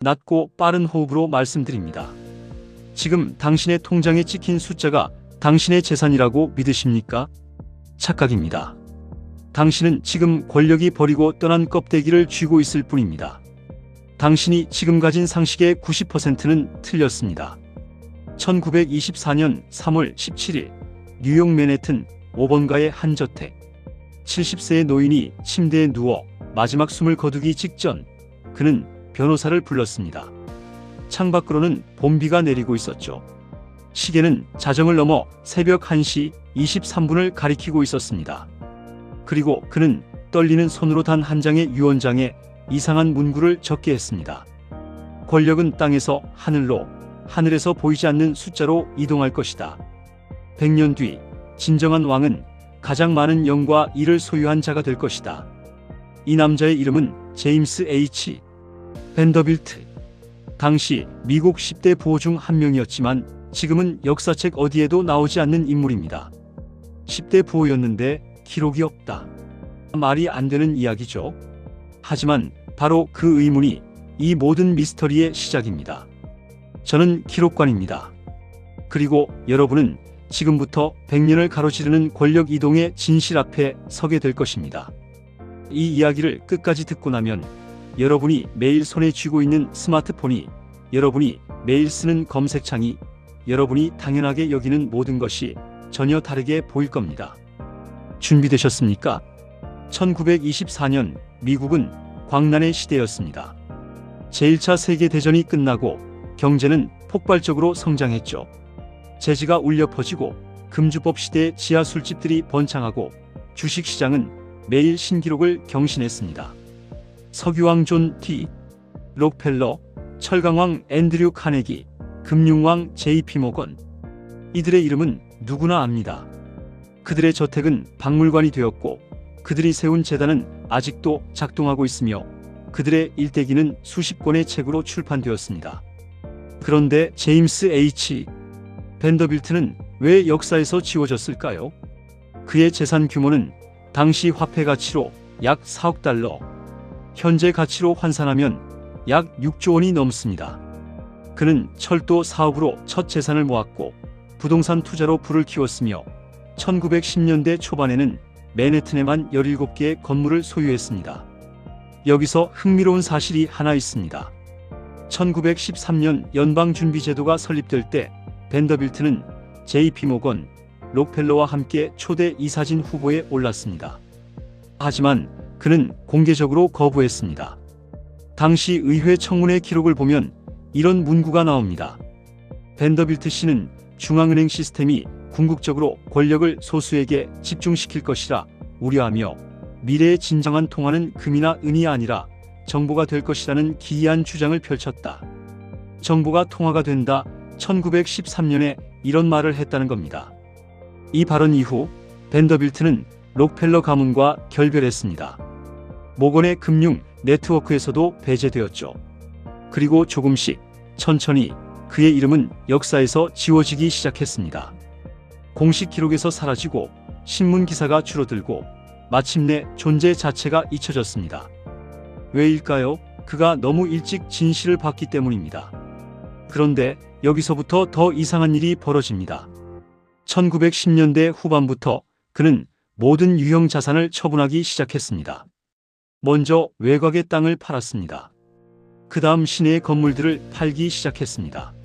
낮고 빠른 호흡으로 말씀드립니다. 지금 당신의 통장에 찍힌 숫자가 당신의 재산이라고 믿으십니까? 착각입니다. 당신은 지금 권력이 버리고 떠난 껍데기를 쥐고 있을 뿐입니다. 당신이 지금 가진 상식의 90%는 틀렸습니다. 1924년 3월 17일 뉴욕 맨해튼 5번가의 한 저택. 70세의 노인이 침대에 누워 마지막 숨을 거두기 직전 그는 변호사를 불렀습니다. 창밖으로는 봄비가 내리고 있었죠. 시계는 자정을 넘어 새벽 1시 23분을 가리키고 있었습니다. 그리고 그는 떨리는 손으로 단 한 장의 유언장에 이상한 문구를 적게 했습니다. 권력은 땅에서 하늘로, 하늘에서 보이지 않는 숫자로 이동할 것이다. 100년 뒤 진정한 왕은 가장 많은 영과 일을 소유한 자가 될 것이다. 이 남자의 이름은 제임스 H. 벤더빌트. 당시 미국 10대 부호 중 한 명이었지만 지금은 역사책 어디에도 나오지 않는 인물입니다. 10대 부호였는데 기록이 없다. 말이 안 되는 이야기죠. 하지만 바로 그 의문이 이 모든 미스터리의 시작입니다. 저는 기록관입니다. 그리고 여러분은 지금부터 100년을 가로지르는 권력 이동의 진실 앞에 서게 될 것입니다. 이 이야기를 끝까지 듣고 나면 여러분이 매일 손에 쥐고 있는 스마트폰이, 여러분이 매일 쓰는 검색창이, 여러분이 당연하게 여기는 모든 것이 전혀 다르게 보일 겁니다. 준비되셨습니까? 1924년 미국은 광란의 시대였습니다. 제1차 세계대전이 끝나고 경제는 폭발적으로 성장했죠. 재즈가 울려 퍼지고 금주법 시대의 지하 술집들이 번창하고 주식시장은 매일 신기록을 경신했습니다. 석유왕 존 D. 록펠러, 철강왕 앤드류 카네기, 금융왕 JP 모건. 이들의 이름은 누구나 압니다. 그들의 저택은 박물관이 되었고 그들이 세운 재단은 아직도 작동하고 있으며 그들의 일대기는 수십 권의 책으로 출판되었습니다. 그런데 제임스 H. 벤더빌트는 왜 역사에서 지워졌을까요? 그의 재산 규모는 당시 화폐 가치로 약 4억 달러, 현재 가치로 환산하면 약 6조 원이 넘습니다. 그는 철도 사업으로 첫 재산을 모았고 부동산 투자로 부를 키웠으며 1910년대 초반에는 맨해튼에만 17개의 건물을 소유했습니다. 여기서 흥미로운 사실이 하나 있습니다. 1913년 연방준비제도가 설립될 때 벤더빌트는 JP 모건, 록펠러와 함께 초대 이사진 후보에 올랐습니다. 하지만 그는 공개적으로 거부했습니다. 당시 의회 청문회 기록을 보면 이런 문구가 나옵니다. 벤더빌트 씨는 중앙은행 시스템이 궁극적으로 권력을 소수에게 집중시킬 것이라 우려하며 미래의 진정한 통화는 금이나 은이 아니라 정보가 될 것이라는 기이한 주장을 펼쳤다. 정보가 통화가 된다. 1913년에 이런 말을 했다는 겁니다. 이 발언 이후 벤더빌트는 록펠러 가문과 결별했습니다. 모건의 금융 네트워크에서도 배제되었죠. 그리고 조금씩 천천히 그의 이름은 역사에서 지워지기 시작했습니다. 공식 기록에서 사라지고 신문 기사가 줄어들고 마침내 존재 자체가 잊혀졌습니다. 왜일까요? 그가 너무 일찍 진실을 봤기 때문입니다. 그런데 여기서부터 더 이상한 일이 벌어집니다. 1910년대 후반부터 그는 모든 유형 자산을 처분하기 시작했습니다. 먼저 외곽의 땅을 팔았습니다. 그 다음 시내의 건물들을 팔기 시작했습니다.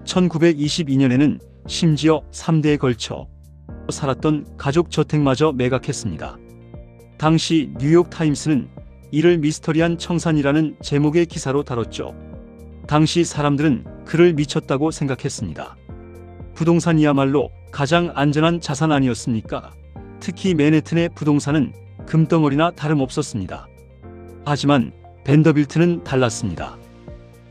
1922년에는 심지어 3대에 걸쳐 살았던 가족 저택마저 매각했습니다. 당시 뉴욕타임스는 이를 미스터리한 청산이라는 제목의 기사로 다뤘죠. 당시 사람들은 그를 미쳤다고 생각했습니다. 부동산이야말로 가장 안전한 자산 아니었습니까? 특히 맨해튼의 부동산은 금덩어리나 다름없었습니다. 하지만 벤더빌트는 달랐습니다.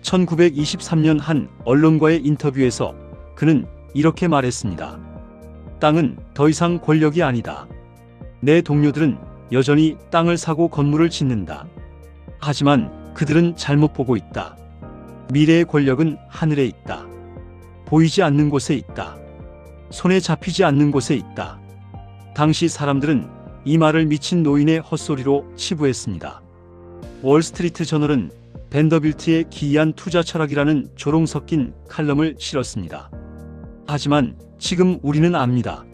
1923년 한 언론과의 인터뷰에서 그는 이렇게 말했습니다. 땅은 더 이상 권력이 아니다. 내 동료들은 여전히 땅을 사고 건물을 짓는다. 하지만 그들은 잘못 보고 있다. 미래의 권력은 하늘에 있다. 보이지 않는 곳에 있다. 손에 잡히지 않는 곳에 있다. 당시 사람들은 이 말을 미친 노인의 헛소리로 치부했습니다. 월스트리트 저널은 벤더빌트의 기이한 투자 철학이라는 조롱 섞인 칼럼을 실었습니다. 하지만 지금 우리는 압니다.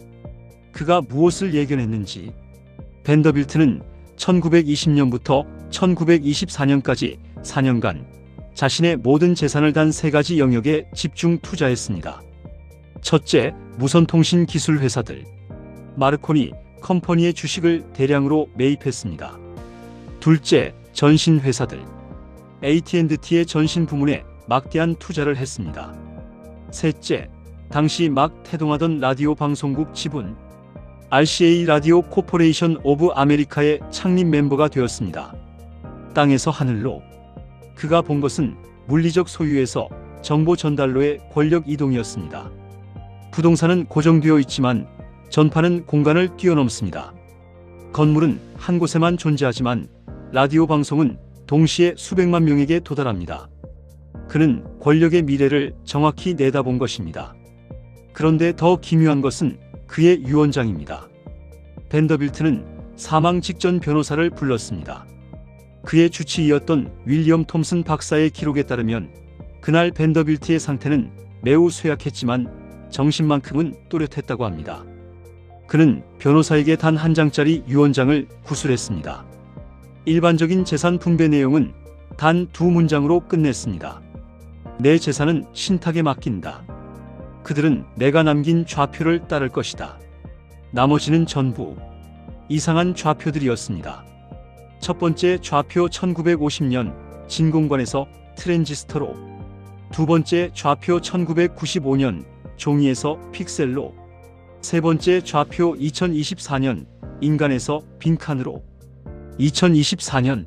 그가 무엇을 예견했는지. 벤더빌트는 1920년부터 1924년까지 4년간 자신의 모든 재산을 단 3가지 영역에 집중 투자했습니다. 첫째, 무선통신 기술 회사들. 마르코니 컴퍼니의 주식을 대량으로 매입했습니다. 둘째, 전신 회사들. AT&T의 전신 부문에 막대한 투자를 했습니다. 셋째, 당시 막 태동하던 라디오 방송국 지분. RCA 라디오 코퍼레이션 오브 아메리카의 창립 멤버가 되었습니다. 땅에서 하늘로. 그가 본 것은 물리적 소유에서 정보 전달로의 권력 이동이었습니다. 부동산은 고정되어 있지만 전파는 공간을 뛰어넘습니다. 건물은 한 곳에만 존재하지만 라디오 방송은 동시에 수백만 명에게 도달합니다. 그는 권력의 미래를 정확히 내다본 것입니다. 그런데 더 기묘한 것은 그의 유언장입니다. 벤더빌트는 사망 직전 변호사를 불렀습니다. 그의 주치의였던 윌리엄 톰슨 박사의 기록에 따르면 그날 벤더빌트의 상태는 매우 쇠약했지만 정신만큼은 또렷했다고 합니다. 그는 변호사에게 단 한 장짜리 유언장을 구술했습니다. 일반적인 재산 분배 내용은 단 2문장으로 끝냈습니다. 내 재산은 신탁에 맡긴다. 그들은 내가 남긴 좌표를 따를 것이다. 나머지는 전부 이상한 좌표들이었습니다. 첫 번째 좌표 1950년 진공관에서 트랜지스터로, 두 번째 좌표 1995년 종이에서 픽셀로, 세 번째 좌표 2024년 인간에서 빈칸으로. 2024년,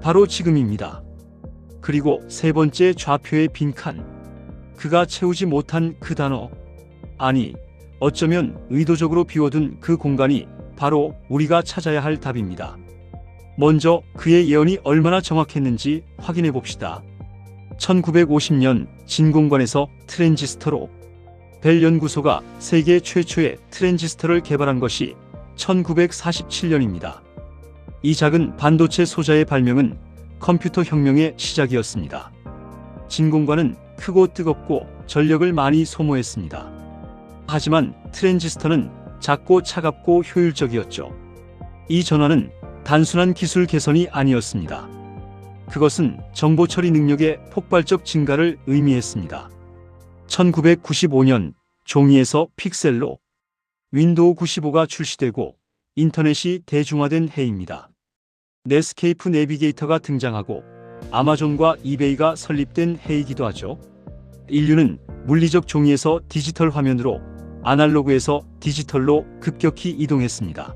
바로 지금입니다. 그리고 세 번째 좌표의 빈칸. 그가 채우지 못한 그 단어. 아니, 어쩌면 의도적으로 비워둔 그 공간이 바로 우리가 찾아야 할 답입니다. 먼저 그의 예언이 얼마나 정확했는지 확인해 봅시다. 1950년 진공관에서 트랜지스터로. 벨 연구소가 세계 최초의 트랜지스터를 개발한 것이 1947년입니다. 이 작은 반도체 소자의 발명은 컴퓨터 혁명의 시작이었습니다. 진공관은 크고 뜨겁고 전력을 많이 소모했습니다. 하지만 트랜지스터는 작고 차갑고 효율적이었죠. 이 전환은 단순한 기술 개선이 아니었습니다. 그것은 정보 처리 능력의 폭발적 증가를 의미했습니다. 1995년 종이에서 픽셀로. 윈도우 95가 출시되고 인터넷이 대중화된 해입니다. 넷스케이프 내비게이터가 등장하고 아마존과 이베이가 설립된 해이기도 하죠. 인류는 물리적 종이에서 디지털 화면으로, 아날로그에서 디지털로 급격히 이동했습니다.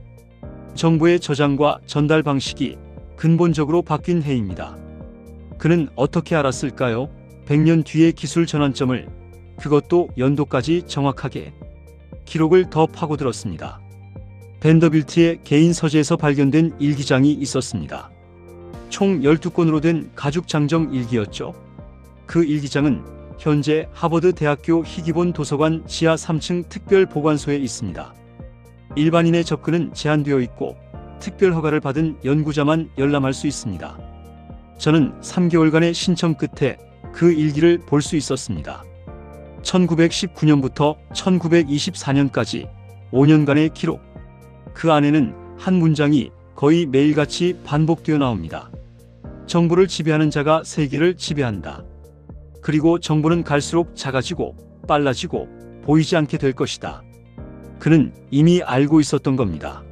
정보의 저장과 전달 방식이 근본적으로 바뀐 해입니다. 그는 어떻게 알았을까요? 100년 뒤의 기술 전환점을, 그것도 연도까지 정확하게. 기록을 더 파고들었습니다. 벤더빌트의 개인 서재에서 발견된 일기장이 있었습니다. 총 12권으로 된 가죽 장정 일기였죠. 그 일기장은 현재 하버드 대학교 희귀본 도서관 지하 3층 특별 보관소에 있습니다. 일반인의 접근은 제한되어 있고 특별 허가를 받은 연구자만 열람할 수 있습니다. 저는 3개월간의 신청 끝에 그 일기를 볼 수 있었습니다. 1919년부터 1924년까지 5년간의 기록. 그 안에는 한 문장이 거의 매일같이 반복되어 나옵니다. 정보를 지배하는 자가 세계를 지배한다. 그리고 정보는 갈수록 작아지고 빨라지고 보이지 않게 될 것이다. 그는 이미 알고 있었던 겁니다.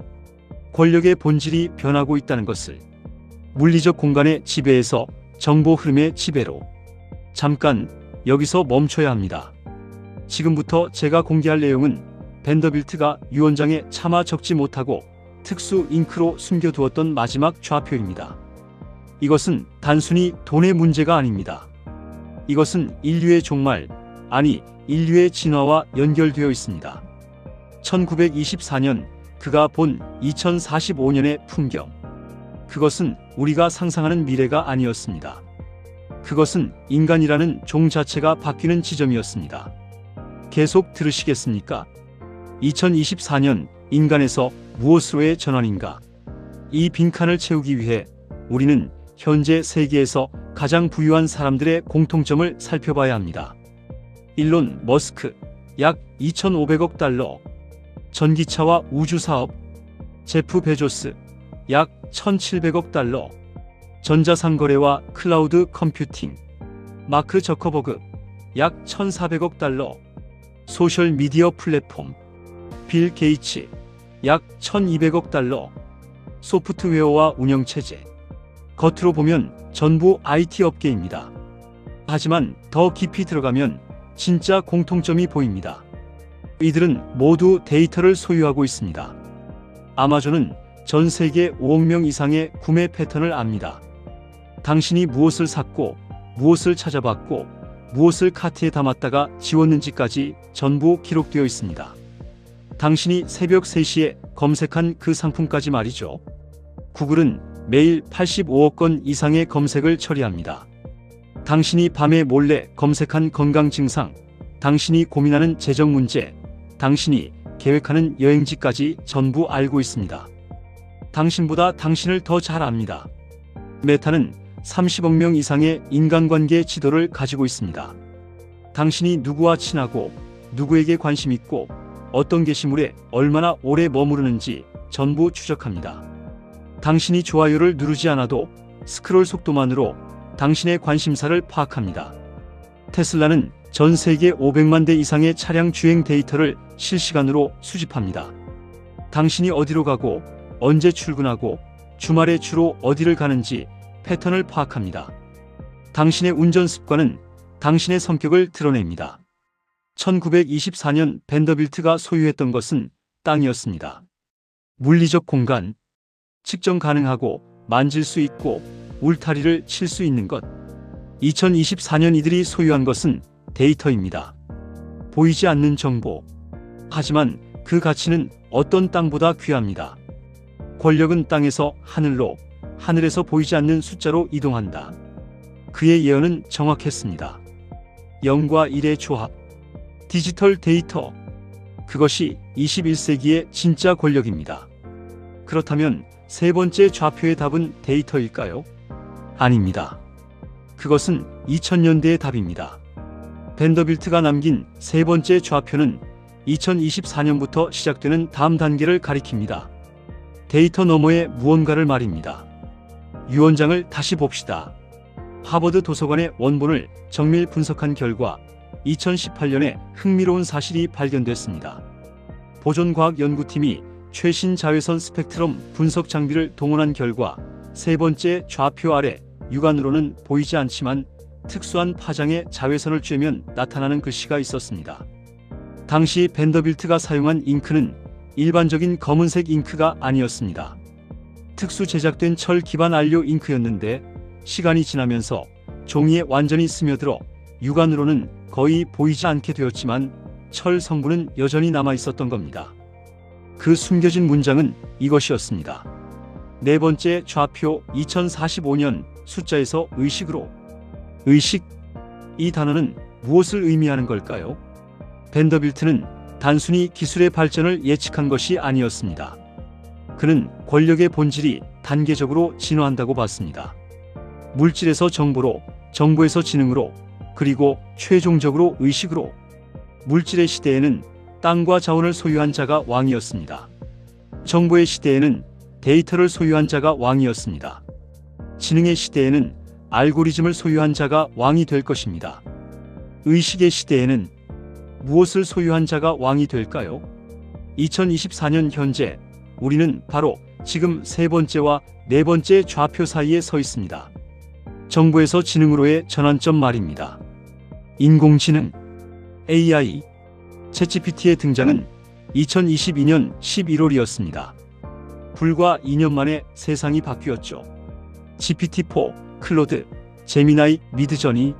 권력의 본질이 변하고 있다는 것을. 물리적 공간의 지배에서 정보 흐름의 지배로. 잠깐 여기서 멈춰야 합니다. 지금부터 제가 공개할 내용은 벤더빌트가 유언장에 차마 적지 못하고 특수 잉크로 숨겨두었던 마지막 좌표입니다. 이것은 단순히 돈의 문제가 아닙니다. 이것은 인류의 종말, 아니 인류의 진화와 연결되어 있습니다. 1924년 그가 본 2045년의 풍경. 그것은 우리가 상상하는 미래가 아니었습니다. 그것은 인간이라는 종 자체가 바뀌는 지점이었습니다. 계속 들으시겠습니까? 2024년 인간에서 무엇으로의 전환인가? 이 빈칸을 채우기 위해 우리는 현재 세계에서 가장 부유한 사람들의 공통점을 살펴봐야 합니다. 일론 머스크 약 2,500억 달러, 전기차와 우주사업, 제프 베조스 약 1,700억 달러, 전자상거래와 클라우드 컴퓨팅, 마크 저커버그 약 1,400억 달러, 소셜미디어 플랫폼, 빌 게이츠 약 1,200억 달러, 소프트웨어와 운영체제. 겉으로 보면 전부 IT 업계입니다. 하지만 더 깊이 들어가면 진짜 공통점이 보입니다. 이들은 모두 데이터를 소유하고 있습니다. 아마존은 전 세계 5억 명 이상의 구매 패턴을 압니다. 당신이 무엇을 샀고, 무엇을 찾아봤고, 무엇을 카트에 담았다가 지웠는지까지 전부 기록되어 있습니다. 당신이 새벽 3시에 검색한 그 상품까지 말이죠. 구글은 매일 85억 건 이상의 검색을 처리합니다. 당신이 밤에 몰래 검색한 건강 증상, 당신이 고민하는 재정 문제, 당신이 계획하는 여행지까지 전부 알고 있습니다. 당신보다 당신을 더 잘 압니다. 메타는 30억 명 이상의 인간관계 지도를 가지고 있습니다. 당신이 누구와 친하고 누구에게 관심 있고 어떤 게시물에 얼마나 오래 머무르는지 전부 추적합니다. 당신이 좋아요를 누르지 않아도 스크롤 속도만으로 당신의 관심사를 파악합니다. 테슬라는 전 세계 500만 대 이상의 차량 주행 데이터를 실시간으로 수집합니다. 당신이 어디로 가고 언제 출근하고 주말에 주로 어디를 가는지 패턴을 파악합니다. 당신의 운전 습관은 당신의 성격을 드러냅니다. 1924년 벤더빌트가 소유했던 것은 땅이었습니다. 물리적 공간, 측정 가능하고 만질 수 있고 울타리를 칠 수 있는 것. 2024년 이들이 소유한 것은 데이터입니다. 보이지 않는 정보. 하지만 그 가치는 어떤 땅보다 귀합니다. 권력은 땅에서 하늘로, 하늘에서 보이지 않는 숫자로 이동한다. 그의 예언은 정확했습니다. 0과 1의 조합. 디지털 데이터. 그것이 21세기의 진짜 권력입니다. 그렇다면 세 번째 좌표의 답은 데이터일까요? 아닙니다. 그것은 2000년대의 답입니다. 벤더빌트가 남긴 세 번째 좌표는 2024년부터 시작되는 다음 단계를 가리킵니다. 데이터 너머의 무언가를 말입니다. 유언장을 다시 봅시다. 하버드 도서관의 원본을 정밀 분석한 결과 2018년에 흥미로운 사실이 발견됐습니다. 보존과학연구팀이 최신 자외선 스펙트럼 분석 장비를 동원한 결과 세 번째 좌표 아래 육안으로는 보이지 않지만 특수한 파장의 자외선을 쬐면 나타나는 글씨가 있었습니다. 당시 벤더빌트가 사용한 잉크는 일반적인 검은색 잉크가 아니었습니다. 특수 제작된 철 기반 안료 잉크였는데 시간이 지나면서 종이에 완전히 스며들어 육안으로는 거의 보이지 않게 되었지만 철 성분은 여전히 남아 있었던 겁니다. 그 숨겨진 문장은 이것이었습니다. 네 번째 좌표 2045년 숫자에서 의식으로. 의식? 이 단어는 무엇을 의미하는 걸까요? 벤더빌트는 단순히 기술의 발전을 예측한 것이 아니었습니다. 그는 권력의 본질이 단계적으로 진화한다고 봤습니다. 물질에서 정보로, 정보에서 지능으로, 그리고 최종적으로 의식으로. 물질의 시대에는 땅과 자원을 소유한 자가 왕이었습니다. 정보의 시대에는 데이터를 소유한 자가 왕이었습니다. 지능의 시대에는 알고리즘을 소유한 자가 왕이 될 것입니다. 의식의 시대에는 무엇을 소유한 자가 왕이 될까요? 2024년 현재 우리는 바로 지금 세 번째와 네 번째 좌표 사이에 서 있습니다. 정보에서 지능으로의 전환점 말입니다. 인공지능, AI, 챗GPT의 등장은 2022년 11월이었습니다. 불과 2년 만에 세상이 바뀌었죠. GPT-4, 클로드, 제미나이, 미드저니,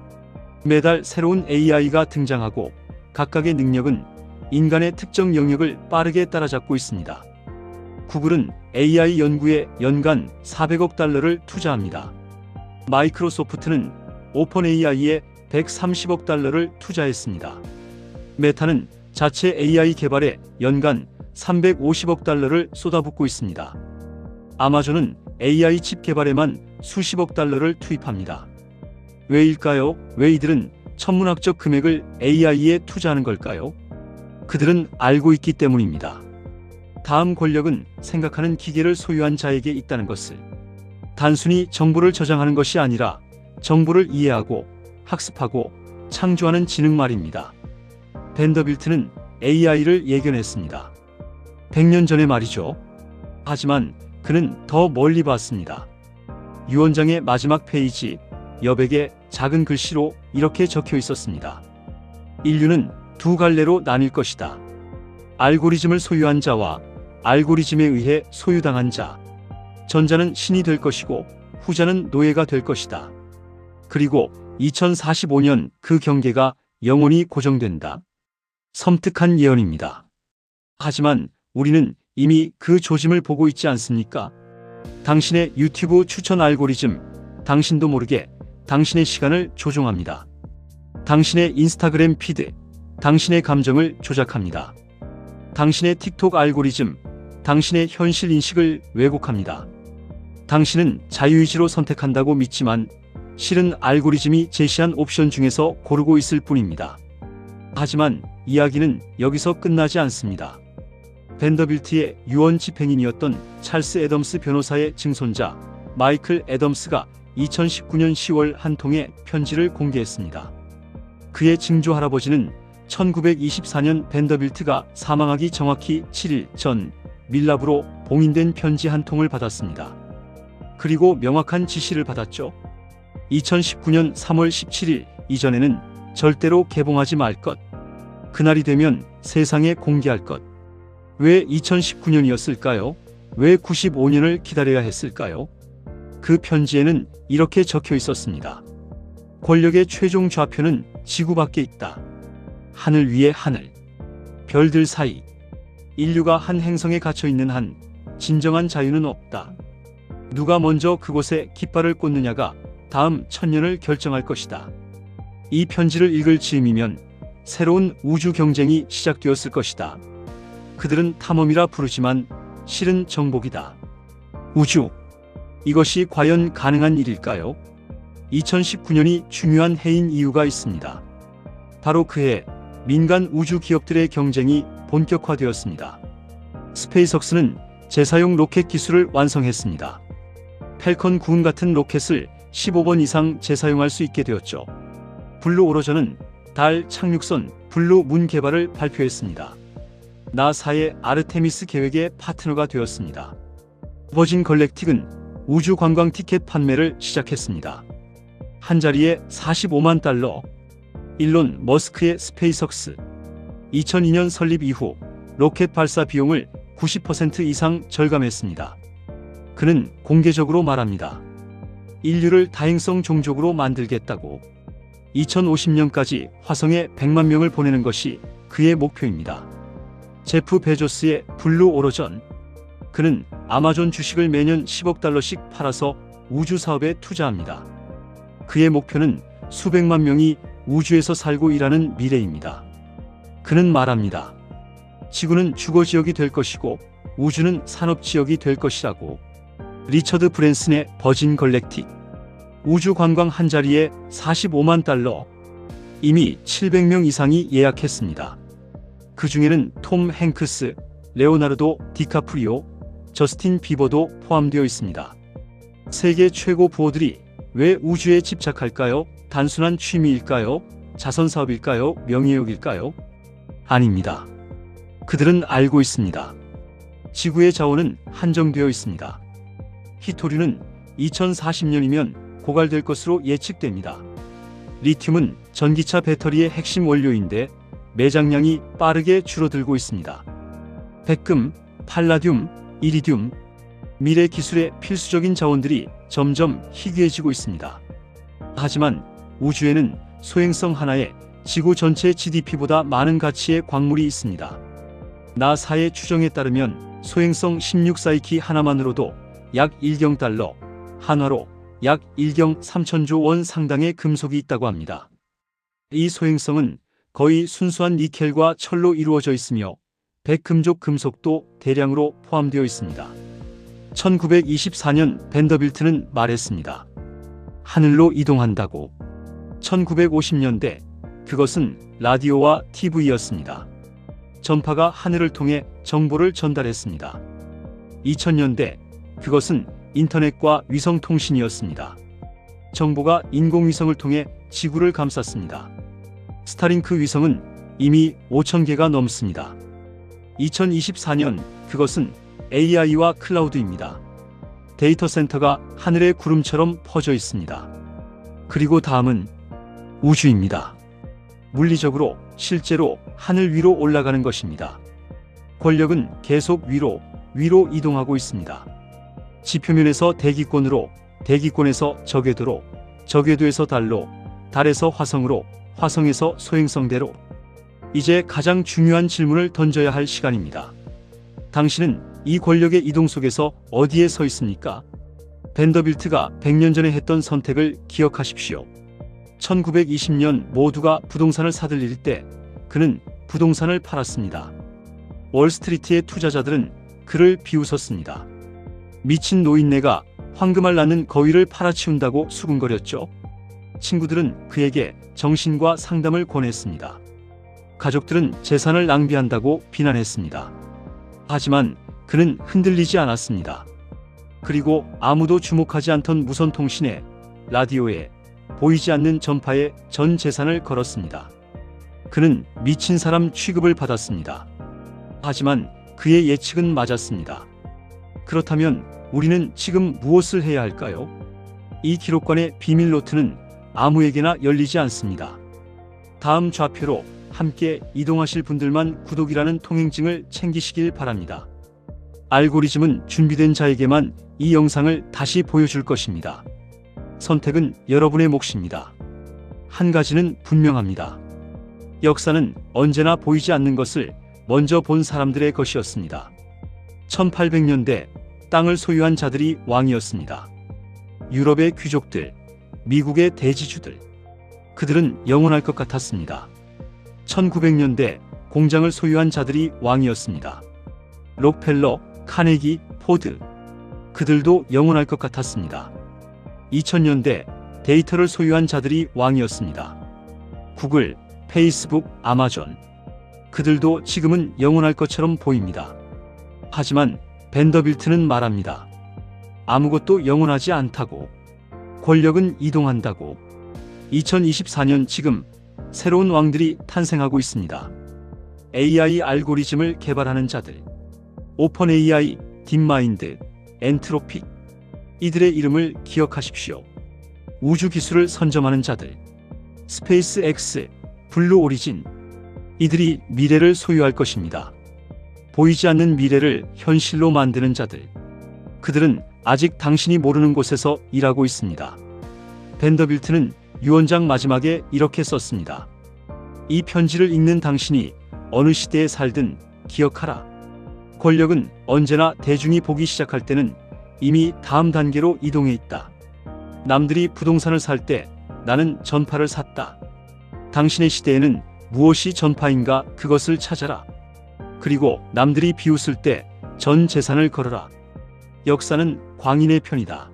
매달 새로운 AI가 등장하고 각각의 능력은 인간의 특정 영역을 빠르게 따라잡고 있습니다. 구글은 AI 연구에 연간 400억 달러를 투자합니다. 마이크로소프트는 오픈 AI에 130억 달러를 투자했습니다. 메타는 자체 AI 개발에 연간 350억 달러를 쏟아붓고 있습니다. 아마존은 AI 칩 개발에만 수십억 달러를 투입합니다. 왜일까요? 왜 이들은 천문학적 금액을 AI에 투자하는 걸까요? 그들은 알고 있기 때문입니다. 다음 권력은 생각하는 기계를 소유한 자에게 있다는 것을. 단순히 정보를 저장하는 것이 아니라 정보를 이해하고 학습하고 창조하는 지능 말입니다. 벤더빌트는 AI를 예견했습니다. 100년 전의 말이죠. 하지만 그는 더 멀리 봤습니다. 유언장의 마지막 페이지 여백에 작은 글씨로 이렇게 적혀 있었습니다. 인류는 두 갈래로 나뉠 것이다. 알고리즘을 소유한 자와 알고리즘에 의해 소유당한 자. 전자는 신이 될 것이고 후자는 노예가 될 것이다. 그리고 2045년 그 경계가 영원히 고정된다. 섬뜩한 예언입니다. 하지만 우리는 이미 그 조짐을 보고 있지 않습니까? 당신의 유튜브 추천 알고리즘, 당신도 모르게 당신의 시간을 조종합니다. 당신의 인스타그램 피드, 당신의 감정을 조작합니다. 당신의 틱톡 알고리즘, 당신의 현실 인식을 왜곡합니다. 당신은 자유의지로 선택한다고 믿지만 실은 알고리즘이 제시한 옵션 중에서 고르고 있을 뿐입니다. 하지만 이야기는 여기서 끝나지 않습니다. 벤더빌트의 유언 집행인이었던 찰스 애덤스 변호사의 증손자 마이클 애덤스가 2019년 10월 한 통의 편지를 공개했습니다. 그의 증조 할아버지는 1924년 벤더빌트가 사망하기 정확히 7일 전 밀랍으로 봉인된 편지 한 통을 받았습니다. 그리고 명확한 지시를 받았죠. 2019년 3월 17일 이전에는 절대로 개봉하지 말 것. 그날이 되면 세상에 공개할 것. 왜 2019년이었을까요? 왜 95년을 기다려야 했을까요? 그 편지에는 이렇게 적혀 있었습니다. 권력의 최종 좌표는 지구 밖에 있다. 하늘 위에 하늘, 별들 사이. 인류가 한 행성에 갇혀 있는 한 진정한 자유는 없다. 누가 먼저 그곳에 깃발을 꽂느냐가 다음 1000년을 결정할 것이다. 이 편지를 읽을 즈음이면 새로운 우주 경쟁이 시작되었을 것이다. 그들은 탐험이라 부르지만 실은 정복이다. 우주. 이것이 과연 가능한 일일까요? 2019년이 중요한 해인 이유가 있습니다. 바로 그해 민간 우주 기업들의 경쟁이 본격화되었습니다. 스페이스X는 재사용 로켓 기술을 완성했습니다. 펠컨 9 같은 로켓을 15번 이상 재사용할 수 있게 되었죠. 블루 오리전은 달 착륙선 블루 문 개발을 발표했습니다. 나사의 아르테미스 계획의 파트너가 되었습니다. 버진 걸렉틱은 우주 관광 티켓 판매를 시작했습니다. 한 자리에 45만 달러. 일론 머스크의 스페이스X. 2002년 설립 이후 로켓 발사 비용을 90% 이상 절감했습니다. 그는 공개적으로 말합니다. 인류를 다행성 종족으로 만들겠다고. 2050년까지 화성에 100만 명을 보내는 것이 그의 목표입니다. 제프 베조스의 블루 오리전. 그는 아마존 주식을 매년 10억 달러씩 팔아서 우주 사업에 투자합니다. 그의 목표는 수백만 명이 우주에서 살고 일하는 미래입니다. 그는 말합니다. 지구는 주거지역이 될 것이고 우주는 산업지역이 될 것이라고. 리처드 브랜슨의 버진 걸렉틱. 우주 관광 한 자리에 45만 달러. 이미 700명 이상이 예약했습니다. 그 중에는 톰 행크스, 레오나르도 디카프리오, 저스틴 비버도 포함되어 있습니다. 세계 최고 부호들이 왜 우주에 집착할까요? 단순한 취미일까요? 자선사업일까요? 명예욕일까요? 아닙니다. 그들은 알고 있습니다. 지구의 자원은 한정되어 있습니다. 히토류는 2040년이면 고갈될 것으로 예측됩니다. 리튬은 전기차 배터리의 핵심 원료인데 매장량이 빠르게 줄어들고 있습니다. 백금, 팔라듐, 이리듐, 미래 기술의 필수적인 자원들이 점점 희귀해지고 있습니다. 하지만 우주에는 소행성 하나에 지구 전체 GDP보다 많은 가치의 광물이 있습니다. 나사의 추정에 따르면 소행성 16사이키 하나만으로도 약 1경 달러, 한화로 약 1경 3천조 원 상당의 금속이 있다고 합니다. 이 소행성은 거의 순수한 니켈과 철로 이루어져 있으며 백금족 금속도 대량으로 포함되어 있습니다. 1924년 벤더빌트는 말했습니다. 하늘로 이동한다고. 1950년대 그것은 라디오와 TV였습니다. 전파가 하늘을 통해 정보를 전달했습니다. 2000년대 그것은 인터넷과 위성통신이었습니다. 정보가 인공위성을 통해 지구를 감쌌습니다. 스타링크 위성은 이미 5,000개가 넘습니다. 2024년 그것은 AI와 클라우드입니다. 데이터 센터가 하늘의 구름처럼 퍼져 있습니다. 그리고 다음은 우주입니다. 물리적으로 실제로 하늘 위로 올라가는 것입니다. 권력은 계속 위로 이동하고 있습니다. 지표면에서 대기권으로, 대기권에서 저궤도로, 저궤도에서 달로, 달에서 화성으로, 화성에서 소행성대로. 이제 가장 중요한 질문을 던져야 할 시간입니다. 당신은 이 권력의 이동 속에서 어디에 서 있습니까? 벤더빌트가 100년 전에 했던 선택을 기억하십시오. 1920년 모두가 부동산을 사들일 때 그는 부동산을 팔았습니다. 월스트리트의 투자자들은 그를 비웃었습니다. 미친 노인네가 황금알 낳는 거위를 팔아치운다고 수군거렸죠. 친구들은 그에게 정신과 상담을 권했습니다. 가족들은 재산을 낭비한다고 비난했습니다. 하지만 그는 흔들리지 않았습니다. 그리고 아무도 주목하지 않던 무선통신에, 라디오에, 보이지 않는 전파에 전 재산을 걸었습니다. 그는 미친 사람 취급을 받았습니다. 하지만 그의 예측은 맞았습니다. 그렇다면 우리는 지금 무엇을 해야 할까요? 이 기록관의 비밀 노트는 아무에게나 열리지 않습니다. 다음 좌표로 함께 이동하실 분들만 구독이라는 통행증을 챙기시길 바랍니다. 알고리즘은 준비된 자에게만 이 영상을 다시 보여줄 것입니다. 선택은 여러분의 몫입니다. 한 가지는 분명합니다. 역사는 언제나 보이지 않는 것을 먼저 본 사람들의 것이었습니다. 1800년대 땅을 소유한 자들이 왕이었습니다. 유럽의 귀족들, 미국의 대지주들. 그들은 영원할 것 같았습니다. 1900년대 공장을 소유한 자들이 왕이었습니다. 록펠러, 카네기, 포드. 그들도 영원할 것 같았습니다. 2000년대 데이터를 소유한 자들이 왕이었습니다. 구글, 페이스북, 아마존. 그들도 지금은 영원할 것처럼 보입니다. 하지만 벤더빌트는 말합니다. 아무것도 영원하지 않다고. 권력은 이동한다고. 2024년 지금 새로운 왕들이 탄생하고 있습니다. AI 알고리즘을 개발하는 자들. 오픈 AI, 딥마인드, 엔트로픽. 이들의 이름을 기억하십시오. 우주 기술을 선점하는 자들. 스페이스 X, 블루 오리진. 이들이 미래를 소유할 것입니다. 보이지 않는 미래를 현실로 만드는 자들. 그들은 아직 당신이 모르는 곳에서 일하고 있습니다. 벤더빌트는 유언장 마지막에 이렇게 썼습니다. 이 편지를 읽는 당신이 어느 시대에 살든 기억하라. 권력은 언제나 대중이 보기 시작할 때는 이미 다음 단계로 이동해 있다. 남들이 부동산을 살 때 나는 전파를 샀다. 당신의 시대에는 무엇이 전파인가 그것을 찾아라. 그리고 남들이 비웃을 때 전 재산을 걸어라. 역사는 광인의 편이다.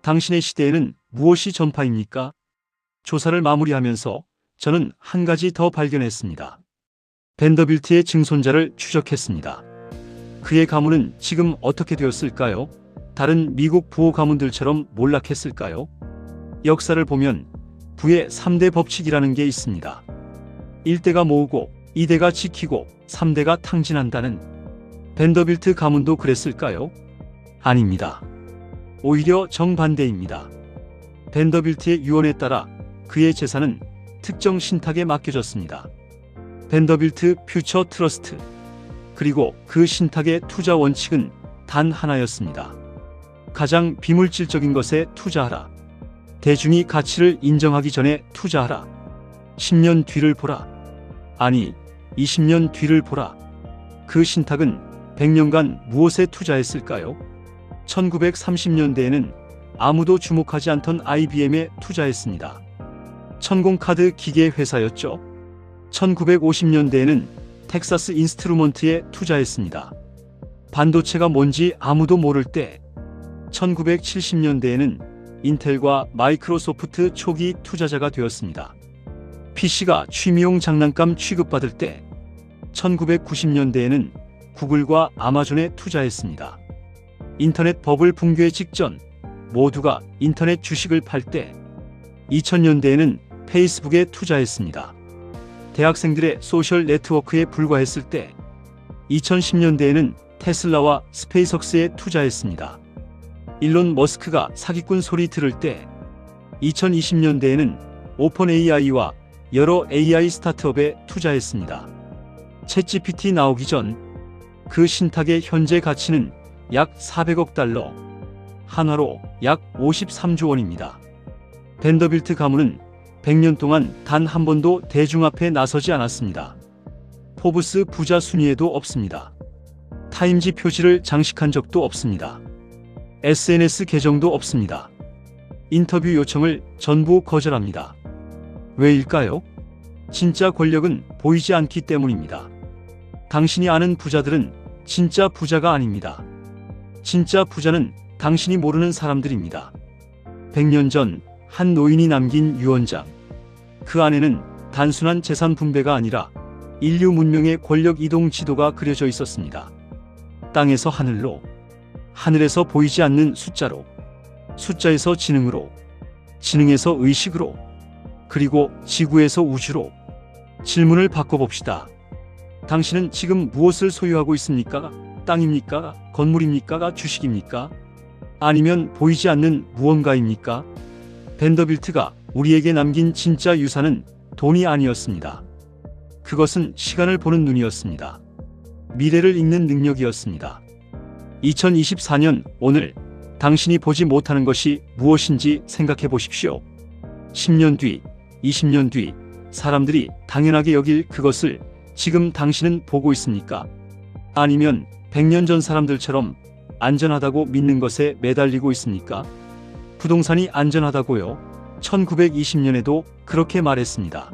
당신의 시대에는 무엇이 전파입니까? 조사를 마무리하면서 저는 한 가지 더 발견했습니다. 벤더빌트의 증손자를 추적했습니다. 그의 가문은 지금 어떻게 되었을까요? 다른 미국 부호 가문들처럼 몰락했을까요? 역사를 보면 부의 3대 법칙이라는 게 있습니다. 1대가 모으고 2대가 지키고 3대가 탕진한다는. 벤더빌트 가문도 그랬을까요? 아닙니다. 오히려 정반대입니다. 벤더빌트의 유언에 따라 그의 재산은 특정 신탁에 맡겨졌습니다. 벤더빌트 퓨처 트러스트. 그리고 그 신탁의 투자 원칙은 단 하나였습니다. 가장 비물질적인 것에 투자하라. 대중이 가치를 인정하기 전에 투자하라. 10년 뒤를 보라. 아니, 20년 뒤를 보라. 그 신탁은 100년간 무엇에 투자했을까요? 1930년대에는 아무도 주목하지 않던 IBM에 투자했습니다. 천공카드 기계 회사였죠. 1950년대에는 텍사스 인스트루먼트에 투자했습니다. 반도체가 뭔지 아무도 모를 때. 1970년대에는 인텔과 마이크로소프트 초기 투자자가 되었습니다. PC가 취미용 장난감 취급받을 때 1990년대에는 구글과 아마존에 투자했습니다. 인터넷 버블 붕괴 직전 모두가 인터넷 주식을 팔 때 2000년대에는 페이스북에 투자했습니다. 대학생들의 소셜 네트워크에 불과했을 때 2010년대에는 테슬라와 스페이스X에 투자했습니다. 일론 머스크가 사기꾼 소리 들을 때 2020년대에는 오픈 AI와 여러 AI 스타트업에 투자했습니다. 챗GPT 나오기 전 그 신탁의 현재 가치는 약 400억 달러, 한화로 약 53조 원입니다. 벤더빌트 가문은 100년 동안 단 한 번도 대중 앞에 나서지 않았습니다. 포브스 부자 순위에도 없습니다. 타임지 표지를 장식한 적도 없습니다. SNS 계정도 없습니다. 인터뷰 요청을 전부 거절합니다. 왜일까요? 진짜 권력은 보이지 않기 때문입니다. 당신이 아는 부자들은 진짜 부자가 아닙니다. 진짜 부자는 당신이 모르는 사람들입니다. 100년 전 한 노인이 남긴 유언장. 그 안에는 단순한 재산 분배가 아니라 인류 문명의 권력 이동 지도가 그려져 있었습니다. 땅에서 하늘로, 하늘에서 보이지 않는 숫자로, 숫자에서 지능으로, 지능에서 의식으로, 그리고 지구에서 우주로. 질문을 바꿔봅시다. 당신은 지금 무엇을 소유하고 있습니까? 땅입니까? 건물입니까? 주식입니까? 아니면 보이지 않는 무언가입니까? 벤더빌트가 우리에게 남긴 진짜 유산은 돈이 아니었습니다. 그것은 시간을 보는 눈이었습니다. 미래를 읽는 능력이었습니다. 2024년 오늘 당신이 보지 못하는 것이 무엇인지 생각해 보십시오. 10년 뒤, 20년 뒤 사람들이 당연하게 여길 그것을 지금 당신은 보고 있습니까? 아니면 100년 전 사람들처럼 안전하다고 믿는 것에 매달리고 있습니까? 부동산이 안전하다고요? 1920년에도 그렇게 말했습니다.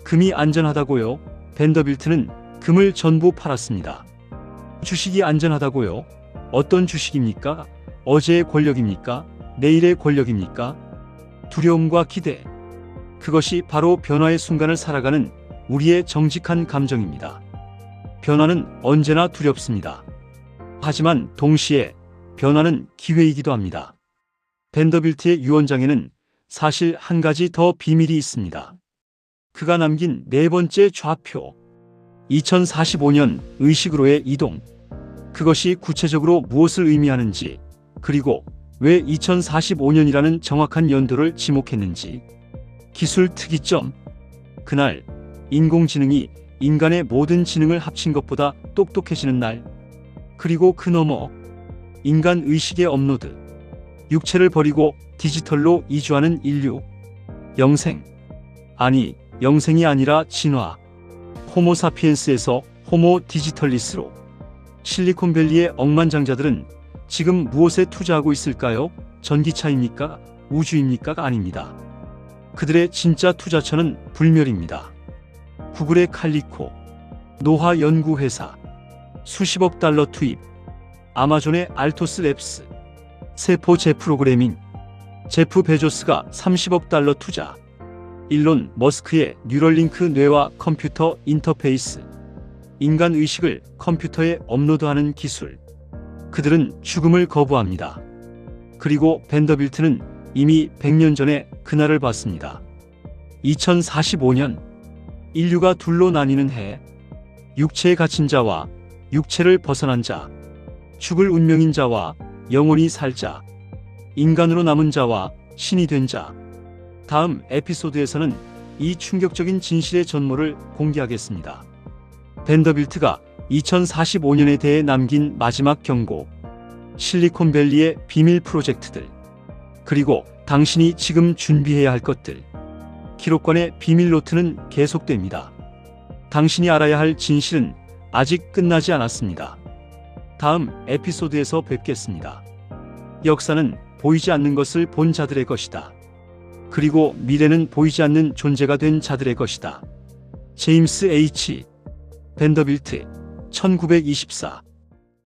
금이 안전하다고요? 벤더빌트는 금을 전부 팔았습니다. 주식이 안전하다고요? 어떤 주식입니까? 어제의 권력입니까? 내일의 권력입니까? 두려움과 기대. 그것이 바로 변화의 순간을 살아가는 우리의 정직한 감정입니다. 변화는 언제나 두렵습니다. 하지만 동시에 변화는 기회이기도 합니다. 벤더빌트의 유언장에는 사실 한 가지 더 비밀이 있습니다. 그가 남긴 네 번째 좌표. 2045년 의식으로의 이동. 그것이 구체적으로 무엇을 의미하는지, 그리고 왜 2045년이라는 정확한 연도를 지목했는지. 기술 특이점. 그날 인공지능이 인간의 모든 지능을 합친 것보다 똑똑해지는 날. 그리고 그 너머 인간 의식의 업로드. 육체를 버리고 디지털로 이주하는 인류. 영생. 아니, 영생이 아니라 진화. 호모사피엔스에서 호모 디지털리스로. 실리콘밸리의 억만장자들은 지금 무엇에 투자하고 있을까요? 전기차입니까? 우주입니까? 아닙니다. 그들의 진짜 투자처는 불멸입니다. 구글의 칼리코, 노화 연구회사, 수십억 달러 투입, 아마존의 알토스 랩스, 세포 재프로그래밍, 제프 베조스가 30억 달러 투자, 일론 머스크의 뉴럴링크 뇌와 컴퓨터 인터페이스, 인간 의식을 컴퓨터에 업로드하는 기술. 그들은 죽음을 거부합니다. 그리고 벤더빌트는 이미 100년 전에 그날을 봤습니다. 2045년 인류가 둘로 나뉘는 해. 육체에 갇힌 자와 육체를 벗어난 자, 죽을 운명인 자와 영원히 살 자, 인간으로 남은 자와 신이 된 자. 다음 에피소드에서는 이 충격적인 진실의 전모를 공개하겠습니다. 벤더빌트가 2045년에 대해 남긴 마지막 경고, 실리콘밸리의 비밀 프로젝트들, 그리고 당신이 지금 준비해야 할 것들. 기록관의 비밀 노트는 계속됩니다. 당신이 알아야 할 진실은 아직 끝나지 않았습니다. 다음 에피소드에서 뵙겠습니다. 역사는 보이지 않는 것을 본 자들의 것이다. 그리고 미래는 보이지 않는 존재가 된 자들의 것이다. 제임스 H. 벤더빌트, 1924